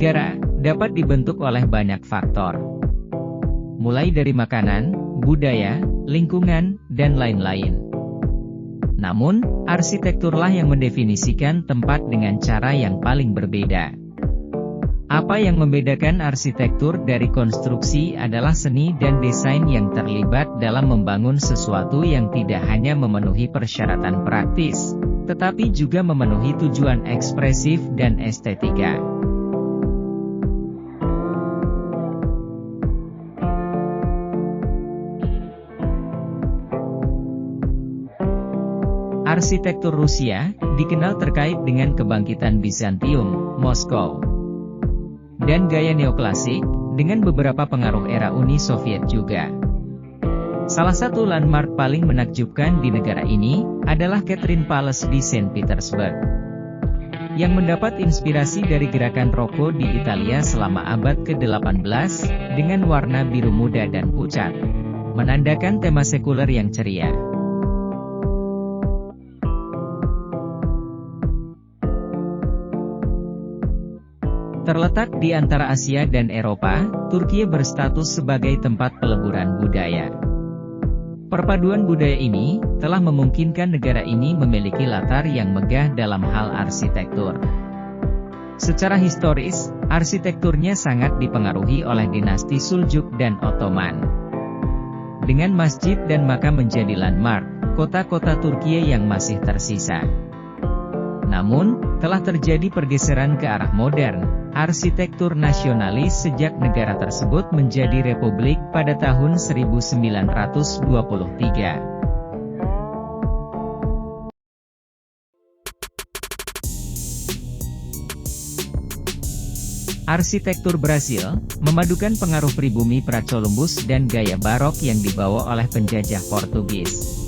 Negara dapat dibentuk oleh banyak faktor, mulai dari makanan, budaya, lingkungan, dan lain-lain. Namun, arsitekturlah yang mendefinisikan tempat dengan cara yang paling berbeda. Apa yang membedakan arsitektur dari konstruksi adalah seni dan desain yang terlibat dalam membangun sesuatu yang tidak hanya memenuhi persyaratan praktis, tetapi juga memenuhi tujuan ekspresif dan estetika. Arsitektur Rusia dikenal terkait dengan kebangkitan Bizantium, Moskow, dan gaya neoklasik, dengan beberapa pengaruh era Uni Soviet juga. Salah satu landmark paling menakjubkan di negara ini, adalah Catherine Palace di Saint Petersburg, yang mendapat inspirasi dari gerakan Rocco di Italia selama abad ke-18, dengan warna biru muda dan pucat, menandakan tema sekuler yang ceria. Terletak di antara Asia dan Eropa, Turki berstatus sebagai tempat peleburan budaya. Perpaduan budaya ini telah memungkinkan negara ini memiliki latar yang megah dalam hal arsitektur. Secara historis, arsitekturnya sangat dipengaruhi oleh dinasti Suljuk dan Ottoman. Dengan masjid dan makam menjadi landmark kota-kota Turki yang masih tersisa. Namun, telah terjadi pergeseran ke arah modern, arsitektur nasionalis sejak negara tersebut menjadi republik pada tahun 1923. Arsitektur Brasil memadukan pengaruh pribumi pra-Columbus dan gaya barok yang dibawa oleh penjajah Portugis.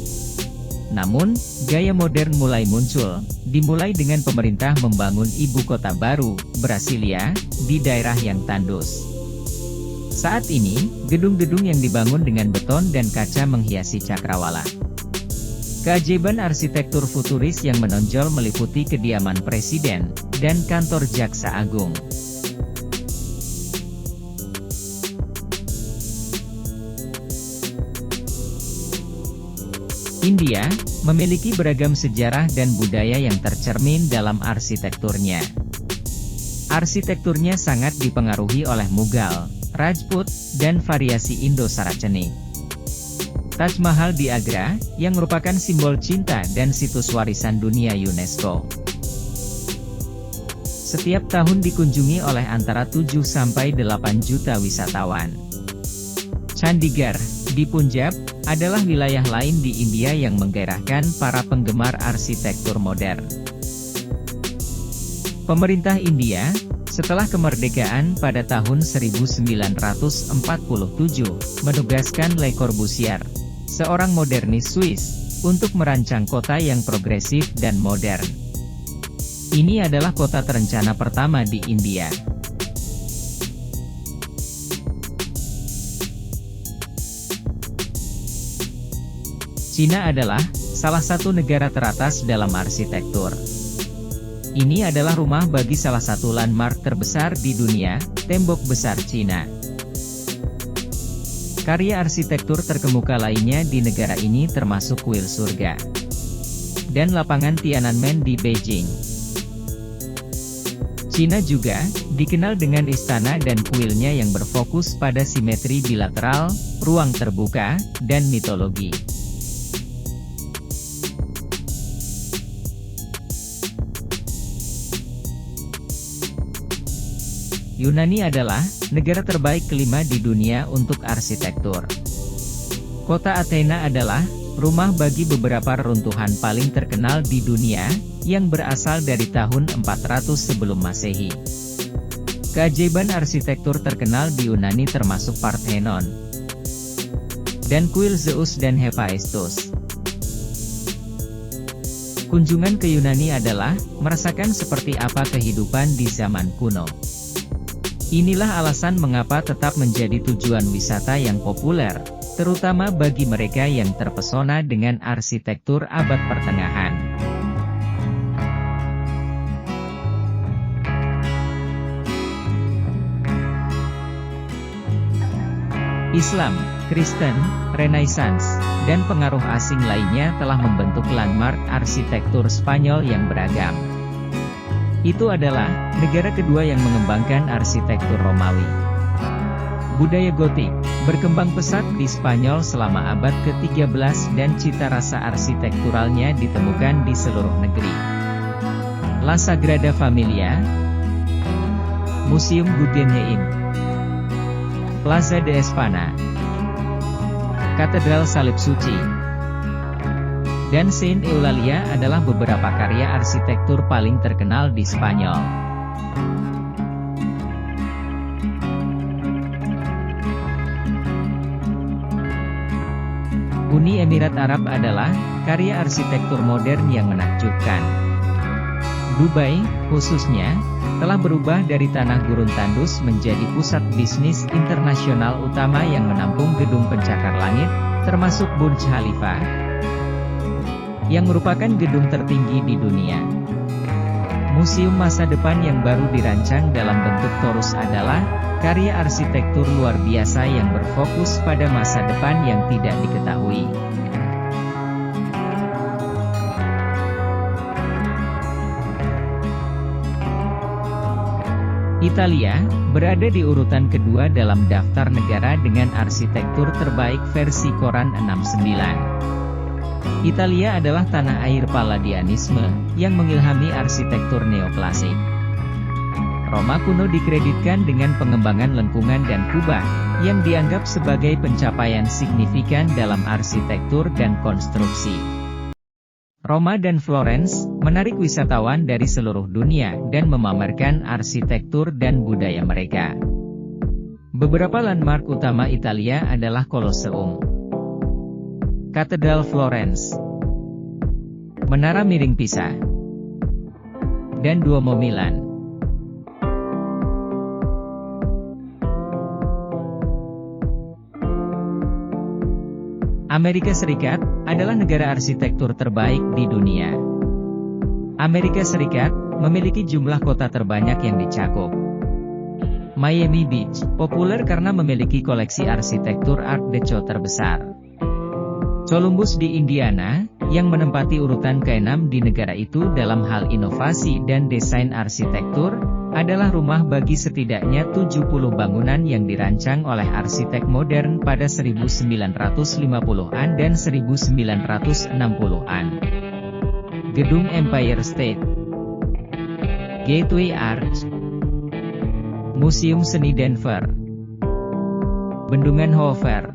Namun, gaya modern mulai muncul, dimulai dengan pemerintah membangun ibu kota baru, Brasilia, di daerah yang tandus. Saat ini, gedung-gedung yang dibangun dengan beton dan kaca menghiasi cakrawala. Keajaiban arsitektur futuris yang menonjol meliputi kediaman presiden, dan kantor jaksa agung. India memiliki beragam sejarah dan budaya yang tercermin dalam arsitekturnya. Arsitekturnya sangat dipengaruhi oleh Mughal, Rajput, dan variasi Indo-Saraceni. Taj Mahal di Agra, yang merupakan simbol cinta dan situs warisan dunia UNESCO. Setiap tahun dikunjungi oleh antara 7–8 juta wisatawan. Chandigarh, di Punjab, adalah wilayah lain di India yang menggairahkan para penggemar arsitektur modern. Pemerintah India, setelah kemerdekaan pada tahun 1947, menugaskan Le Corbusier, seorang modernis Swiss, untuk merancang kota yang progresif dan modern. Ini adalah kota terencana pertama di India. Cina adalah salah satu negara teratas dalam arsitektur. Ini adalah rumah bagi salah satu landmark terbesar di dunia, Tembok Besar Cina. Karya arsitektur terkemuka lainnya di negara ini termasuk Kuil Surga dan lapangan Tiananmen di Beijing. Cina juga dikenal dengan istana dan kuilnya yang berfokus pada simetri bilateral, ruang terbuka, dan mitologi. Yunani adalah negara terbaik kelima di dunia untuk arsitektur. Kota Athena adalah rumah bagi beberapa reruntuhan paling terkenal di dunia, yang berasal dari tahun 400 sebelum Masehi. Keajaiban arsitektur terkenal di Yunani termasuk Parthenon, dan kuil Zeus dan Hephaestus. Kunjungan ke Yunani adalah merasakan seperti apa kehidupan di zaman kuno. Inilah alasan mengapa tetap menjadi tujuan wisata yang populer, terutama bagi mereka yang terpesona dengan arsitektur abad pertengahan. Islam, Kristen, Renaissance, dan pengaruh asing lainnya telah membentuk landmark arsitektur Spanyol yang beragam. Itu adalah negara kedua yang mengembangkan arsitektur Romawi. Budaya Gotik berkembang pesat di Spanyol selama abad ke-13 dan cita rasa arsitekturalnya ditemukan di seluruh negeri. La Sagrada Familia, Museum Guggenheim, Plaza de España, Katedral Salib Suci, dan Saint Eulalia adalah beberapa karya arsitektur paling terkenal di Spanyol. Uni Emirat Arab adalah karya arsitektur modern yang menakjubkan. Dubai, khususnya, telah berubah dari tanah gurun tandus menjadi pusat bisnis internasional utama yang menampung gedung pencakar langit, termasuk Burj Khalifa, yang merupakan gedung tertinggi di dunia. Museum masa depan yang baru dirancang dalam bentuk torus adalah karya arsitektur luar biasa yang berfokus pada masa depan yang tidak diketahui. Italia berada di urutan kedua dalam daftar negara dengan arsitektur terbaik versi Koran 69. Italia adalah tanah air Palladianisme yang mengilhami arsitektur neoklasik. Roma kuno dikreditkan dengan pengembangan lengkungan dan kubah, yang dianggap sebagai pencapaian signifikan dalam arsitektur dan konstruksi. Roma dan Florence menarik wisatawan dari seluruh dunia dan memamerkan arsitektur dan budaya mereka. Beberapa landmark utama Italia adalah Colosseum, Katedral Florence, Menara Miring Pisa, dan Duomo Milan. Amerika Serikat adalah negara arsitektur terbaik di dunia. Amerika Serikat memiliki jumlah kota terbanyak yang dicakup. Miami Beach populer karena memiliki koleksi arsitektur Art Deco terbesar. Columbus di Indiana, yang menempati urutan ke-6 di negara itu dalam hal inovasi dan desain arsitektur, adalah rumah bagi setidaknya 70 bangunan yang dirancang oleh arsitek modern pada 1950-an dan 1960-an. Gedung Empire State, Gateway Arch, Museum Seni Denver, Bendungan Hoover,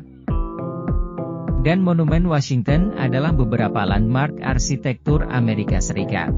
dan Monumen Washington adalah beberapa landmark arsitektur Amerika Serikat.